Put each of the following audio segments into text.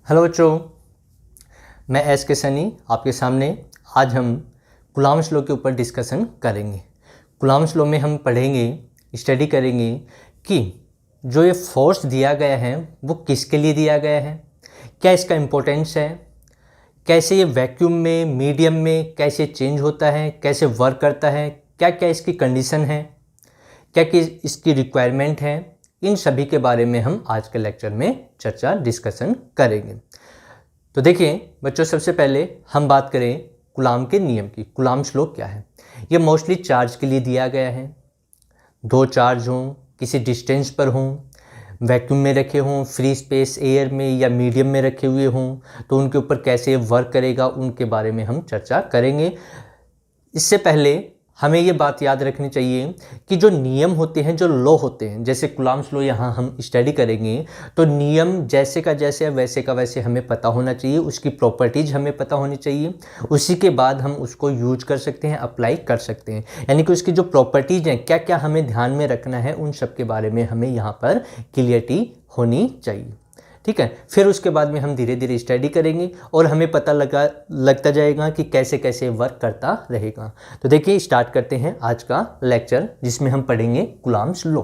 Hello बच्चों, मैं S के सनी आपके सामने। आज हम कूलॉम्स लॉ के ऊपर डिस्कशन करेंगे। कूलॉम्स लॉ में हम पढ़ेंगे, स्टडी करेंगे कि जो ये फोर्स दिया गया है वो किसके लिए दिया गया है, क्या इसका इम्पोर्टेंस है, कैसे ये वैक्यूम में, मीडियम में कैसे चेंज होता है, कैसे वर्क करता है, क्या क्या इसकी कंडीशन है, क्या क्या इसकी रिक्वायरमेंट है। इन सभी के बारे में हम आज के लेक्चर में चर्चा डिस्कशन करेंगे। तो देखिए बच्चों, सबसे पहले हम बात करें कूलॉम के नियम की। कूलॉम्स लॉ क्या है? ये मोस्टली चार्ज के लिए दिया गया है। दो चार्ज हों, किसी डिस्टेंस पर हों, वैक्यूम में रखे हों, फ्री स्पेस एयर में या मीडियम में रखे हुए हों, तो उनके ऊपर कैसे वर्क करेगा उनके बारे में हम चर्चा करेंगे। इससे पहले हमें ये बात याद रखनी चाहिए कि जो नियम होते हैं, जो लॉ होते हैं, जैसे कूलॉम्स लॉ यहाँ हम स्टडी करेंगे, तो नियम जैसे का जैसे वैसे का वैसे हमें पता होना चाहिए, उसकी प्रॉपर्टीज हमें पता होनी चाहिए। उसी के बाद हम उसको यूज कर सकते हैं, अप्लाई कर सकते हैं। यानी कि उसकी जो प्रॉपर्टीज हैं, क्या क्या हमें ध्यान में रखना है, उन सब के बारे में हमें यहाँ पर क्लियरिटी होनी चाहिए। ठीक है, फिर उसके बाद में हम धीरे धीरे स्टडी करेंगे और हमें पता लगता जाएगा कि कैसे कैसे वर्क करता रहेगा। तो देखिए, स्टार्ट करते हैं आज का लेक्चर, जिसमें हम पढ़ेंगे कूलॉम्स लॉ।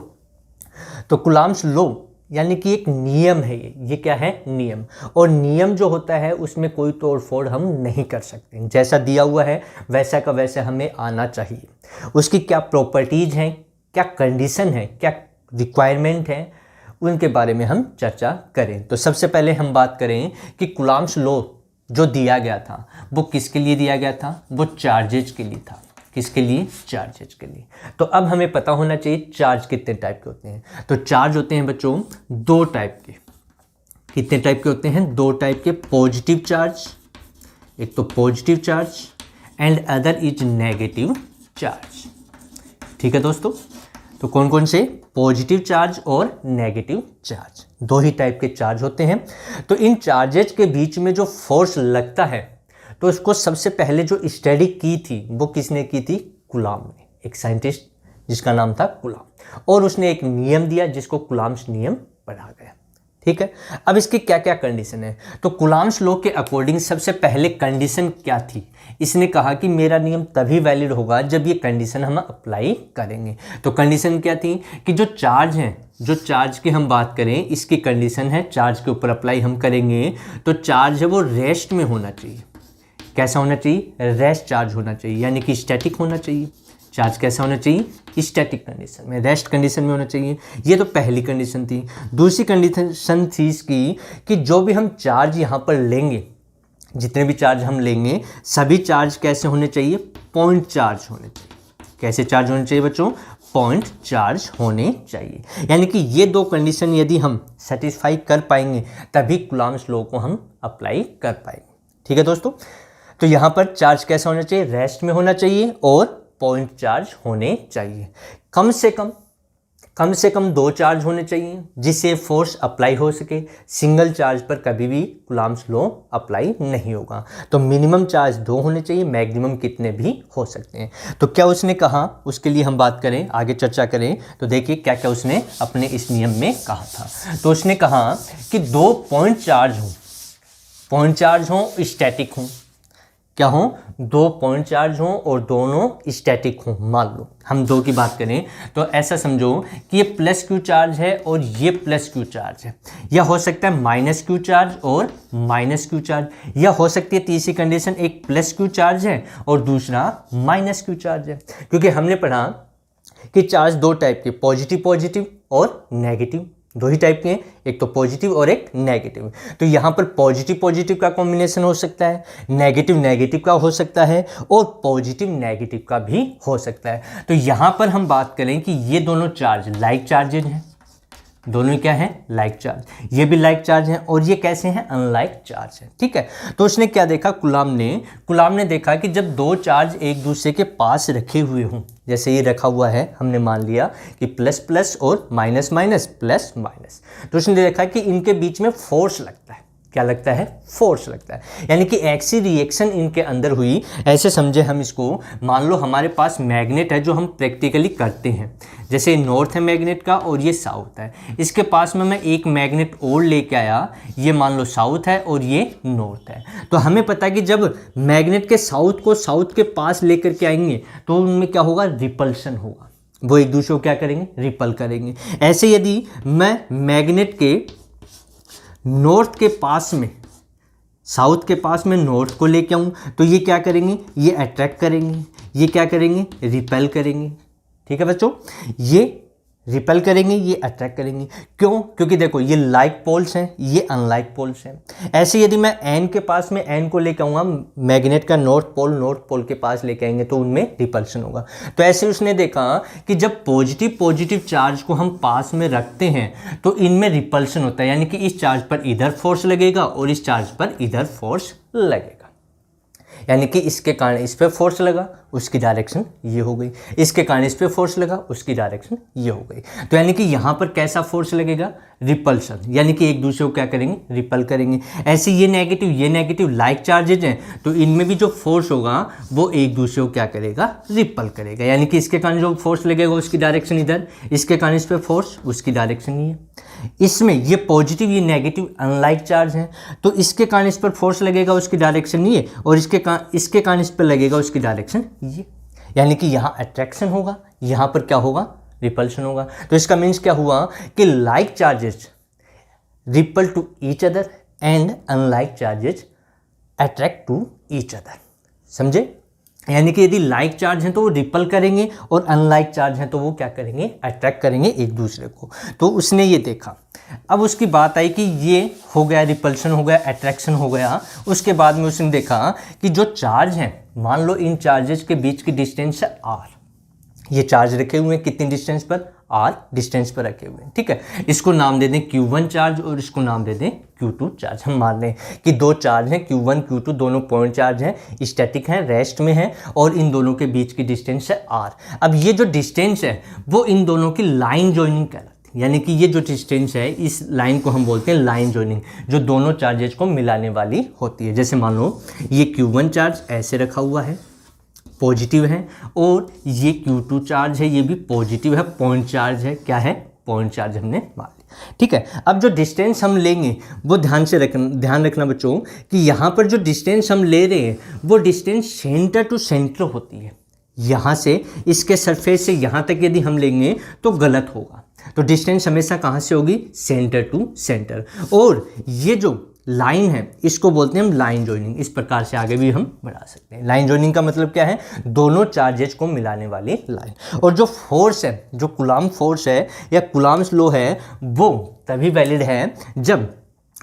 तो कूलॉम्स लॉ यानी कि एक नियम है। ये क्या है? नियम। और नियम जो होता है उसमें कोई तोड़ फोड़ हम नहीं कर सकते। जैसा दिया हुआ है वैसा का वैसा हमें आना चाहिए। उसकी क्या प्रॉपर्टीज हैं, क्या कंडीशन है, क्या रिक्वायरमेंट है, उनके बारे में हम चर्चा करें। तो सबसे पहले हम बात करें कि कूलॉम्स लॉ जो दिया गया था वो किसके लिए दिया गया था? वो चार्जेज के लिए था। किसके लिए? चार्जेज के लिए। तो अब हमें पता होना चाहिए चार्ज कितने टाइप के होते हैं। तो चार्ज होते हैं बच्चों दो टाइप के। कितने टाइप के होते हैं? दो टाइप के। पॉजिटिव चार्ज, एक तो positive charge and other is negative charge. ठीक है दोस्तों, तो कौन कौन से? पॉजिटिव चार्ज और नेगेटिव चार्ज, दो ही टाइप के चार्ज होते हैं। तो इन चार्जेज के बीच में जो फोर्स लगता है, तो उसको सबसे पहले जो स्टडी की थी वो किसने की थी? कूलॉम ने, एक साइंटिस्ट जिसका नाम था कूलॉम। और उसने एक नियम दिया जिसको कूलॉम्स नियम पढ़ा गया। ठीक है, अब इसकी क्या क्या कंडीशन है? तो कूलॉम्स लॉ के अकॉर्डिंग सबसे पहले कंडीशन क्या थी? इसने कहा कि मेरा नियम तभी वैलिड होगा जब ये कंडीशन हम अप्लाई करेंगे। तो कंडीशन क्या थी कि जो चार्ज हैं, जो चार्ज की हम बात करें, इसकी कंडीशन है चार्ज के ऊपर अप्लाई हम करेंगे तो चार्ज है वो रेस्ट में होना चाहिए। कैसा होना चाहिए? रेस्ट चार्ज होना चाहिए, यानी कि स्टैटिक होना चाहिए। चार्ज कैसा होना चाहिए? स्टैटिक कंडीशन में, रेस्ट कंडीशन में होना चाहिए। ये तो पहली कंडीशन थी। दूसरी कंडीशन थी इसकी कि जो भी हम चार्ज यहाँ पर लेंगे, जितने भी चार्ज हम लेंगे, सभी चार्ज कैसे होने चाहिए? पॉइंट चार्ज होने चाहिए। कैसे चार्ज होने चाहिए बच्चों? पॉइंट चार्ज होने चाहिए। यानी कि ये दो कंडीशन यदि हम सेटिस्फाई कर पाएंगे तभी कूलॉम्स लॉ को हम अप्लाई कर पाएंगे। ठीक है दोस्तों, तो यहाँ पर चार्ज कैसा होना चाहिए? रेस्ट में होना चाहिए और पॉइंट चार्ज होने चाहिए। कम से कम दो चार्ज होने चाहिए जिससे फोर्स अप्लाई हो सके। सिंगल चार्ज पर कभी भी कूलॉम्स लॉ अप्लाई नहीं होगा। तो मिनिमम चार्ज दो होने चाहिए, मैक्सिमम कितने भी हो सकते हैं। तो क्या उसने कहा, उसके लिए हम बात करें, आगे चर्चा करें। तो देखिए क्या क्या उसने अपने इस नियम में कहा था। तो उसने कहा कि दो पॉइंट चार्ज हों, स्टैटिक हों। क्या हो? दो पॉइंट चार्ज हों और दोनों स्टैटिक हों। मान लो हम दो की बात करें तो ऐसा समझो कि ये प्लस क्यू चार्ज है और ये प्लस क्यू चार्ज है, या हो सकता है माइनस क्यू चार्ज और माइनस क्यू चार्ज, या हो सकती है तीसरी कंडीशन एक प्लस क्यू चार्ज है और दूसरा माइनस क्यू चार्ज है। क्योंकि हमने पढ़ा कि चार्ज दो टाइप के, पॉजिटिव और नेगेटिव, दो ही टाइप के हैं, एक तो पॉजिटिव और एक नेगेटिव। तो यहाँ पर पॉजिटिव का कॉम्बिनेशन हो सकता है, नेगेटिव का हो सकता है और पॉजिटिव नेगेटिव का भी हो सकता है। तो यहाँ पर हम बात करें कि ये दोनों चार्ज लाइक चार्जेज हैं। दोनों क्या है? Like charge. ये भी लाइक चार्ज है और ये कैसे हैं? अनलाइक चार्ज है। ठीक है, तो उसने क्या देखा? कूलॉम ने देखा कि जब दो चार्ज एक दूसरे के पास रखे हुए हों, जैसे ये रखा हुआ है, हमने मान लिया कि प्लस प्लस और माइनस माइनस, प्लस माइनस, तो उसने देखा कि इनके बीच में फोर्स लगता है। क्या लगता है, फोर्स लगता है। यानी कि ऐसी रिएक्शन इनके अंदर हुई, ऐसे समझे हम इसको, मान लो हमारे पास मैग्नेट है जो हम प्रैक्टिकली करते हैं, जैसे नॉर्थ है मैग्नेट का और ये साउथ है, इसके पास में मैं एक मैग्नेट और लेके आया, ये मान लो साउथ है और ये नॉर्थ है। तो हमें पता है कि जब मैग्नेट के साउथ को साउथ के पास लेकर के आएंगे तो उनमें क्या होगा, रिपल्शन होगा, वो एक दूसरे को क्या करेंगे, रिपल करेंगे। ऐसे यदि मैं मैग्नेट के नॉर्थ के पास में, साउथ के पास में नॉर्थ को लेके आऊँ तो ये क्या करेंगे, ये अट्रैक्ट करेंगे, ये क्या करेंगे, रिपेल करेंगे। ठीक है बच्चों, ये रिपेल करेंगे, ये अट्रैक्ट करेंगे। क्यों? क्योंकि देखो ये लाइक पोल्स हैं, ये अनलाइक पोल्स हैं। ऐसे यदि मैं एन के पास में एन को लेकर आऊँगा, मैग्नेट का नॉर्थ पोल के पास लेके आएंगे तो उनमें रिपल्शन होगा। तो ऐसे उसने देखा कि जब पॉजिटिव चार्ज को हम पास में रखते हैं तो इनमें रिपल्शन होता है, यानी कि इस चार्ज पर इधर फोर्स लगेगा और इस चार्ज पर इधर फोर्स लगेगा। यानी कि इसके कारण इस पे फोर्स लगा, उसकी डायरेक्शन ये हो गई, इसके कारण इस पे फोर्स लगा, उसकी डायरेक्शन ये हो गई। तो यानी कि यहाँ पर कैसा फोर्स लगेगा, रिपल्शन, यानी कि एक दूसरे को क्या करेंगे, रिपल करेंगे। ऐसे ये नेगेटिव लाइक चार्जेज हैं तो इनमें भी जो फोर्स होगा वो एक दूसरे को क्या करेगा, रिपल करेगा। यानी कि इसके कारण जो फोर्स लगेगा उसकी डायरेक्शन इधर, इसके कारण इस पे फोर्स, उसकी डायरेक्शन ये। इसमें ये पॉजिटिव ये नेगेटिव अनलाइक चार्ज हैं तो इसके कारण इस पर फोर्स लगेगा, उसकी डायरेक्शन ये, और इसके कारण इस पर लगेगा, उसकी डायरेक्शन ये। यानी कि यहाँ अट्रैक्शन होगा, यहाँ पर क्या होगा, रिपल्शन होगा। तो इसका मीन्स क्या हुआ कि like charges repel to each other and unlike charges attract to each other. समझे? यानी कि यदि लाइक चार्ज हैं तो वो रिपल करेंगे और अनलाइक चार्ज हैं तो वो क्या करेंगे, अट्रैक्ट करेंगे एक दूसरे को। तो उसने ये देखा। अब उसकी बात आई कि ये हो गया, रिपल्शन हो गया, अट्रैक्शन हो गया। उसके बाद में उसने देखा कि जो चार्ज हैं, मान लो इन चार्जेस के बीच की डिस्टेंस है आर, ये चार्ज रखे हुए हैं कितनी डिस्टेंस पर, आर डिस्टेंस पर रखे हुए हैं। ठीक है, इसको नाम दे दें Q1 चार्ज और इसको नाम दे दें Q2 चार्ज। हम मान लें कि दो चार्ज हैं Q1 Q2, दोनों पॉइंट चार्ज हैं, स्टैटिक हैं, रेस्ट में हैं और इन दोनों के बीच की डिस्टेंस है R। अब ये जो डिस्टेंस है वो इन दोनों की लाइन जॉइनिंग कहलाती है। यानी कि ये जो डिस्टेंस है इस लाइन को हम बोलते हैं लाइन जॉइनिंग, जो दोनों चार्जेस को मिलाने वाली होती है। जैसे मान लो ये Q1 चार्ज ऐसे रखा हुआ है, पॉजिटिव है, और ये Q2 चार्ज है, ये भी पॉजिटिव है, पॉइंट चार्ज है। क्या है? पॉइंट चार्ज हमने मान लिया। ठीक है, अब जो डिस्टेंस हम लेंगे वो ध्यान रखना बच्चों कि यहाँ पर जो डिस्टेंस हम ले रहे हैं वो डिस्टेंस सेंटर टू सेंटर होती है। यहाँ से इसके सरफेस से यहाँ तक यदि हम लेंगे तो गलत होगा। तो डिस्टेंस हमेशा कहाँ से होगी, सेंटर टू सेंटर। और ये जो लाइन है इसको बोलते हैं हम लाइन जॉइनिंग। इस प्रकार से आगे भी हम बढ़ा सकते हैं। लाइन जॉइनिंग का मतलब क्या है, दोनों चार्जेस को मिलाने वाली लाइन। और जो फोर्स है, जो कूलॉम फोर्स है या कूलॉम्स लॉ है, वो तभी वैलिड है जब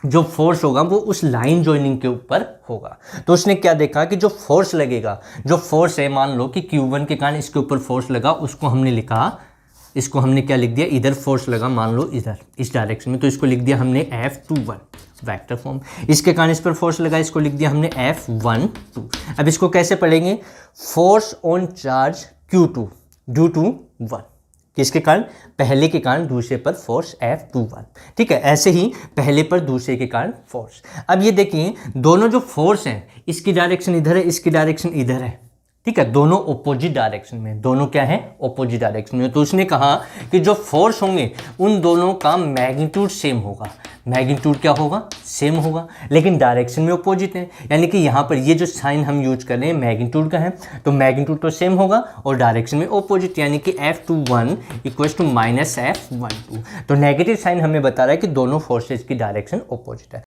जो फोर्स होगा वो उस लाइन जॉइनिंग के ऊपर होगा। तो उसने क्या देखा कि जो फोर्स लगेगा, जो फोर्स है, मान लो कि Q1 के कारण इसके ऊपर फोर्स लगा, उसको हमने लिखा, इसको हमने क्या लिख दिया, इधर फोर्स लगा, मान लो इधर इस डायरेक्शन में, तो इसको लिख दिया हमने F21 वेक्टर फॉर्म। इसके कारण इस पर फोर्स लगा, इसको लिख दिया हमने F12। अब इसको कैसे पढ़ेंगे, force on charge Q2 due to 1, किसके कारण, पहले के कारण दूसरे पर फोर्स F21। ठीक है, ऐसे ही पहले पर दूसरे के कारण फोर्स। अब ये देखिए दोनों जो फोर्स हैं, इसकी डायरेक्शन इधर है, इसकी डायरेक्शन इधर है। ठीक है, दोनों ऑपोजिट डायरेक्शन में, दोनों क्या है, ऑपोजिट डायरेक्शन में। तो उसने कहा कि जो फोर्स होंगे उन दोनों का मैग्नीट्यूड सेम होगा। मैग्नीट्यूड क्या होगा, सेम होगा, लेकिन डायरेक्शन में ऑपोजिट है। यानी कि यहाँ पर ये जो साइन हम यूज कर रहे हैं मैग्नीट्यूड का है, तो मैग्नीट्यूड तो सेम होगा और डायरेक्शन में ऑपोजिट, यानी कि F21 इक्वल्स टू -F12। तो नेगेटिव साइन हमें बता रहा है कि दोनों फोर्सेज की डायरेक्शन ऑपोजिट है।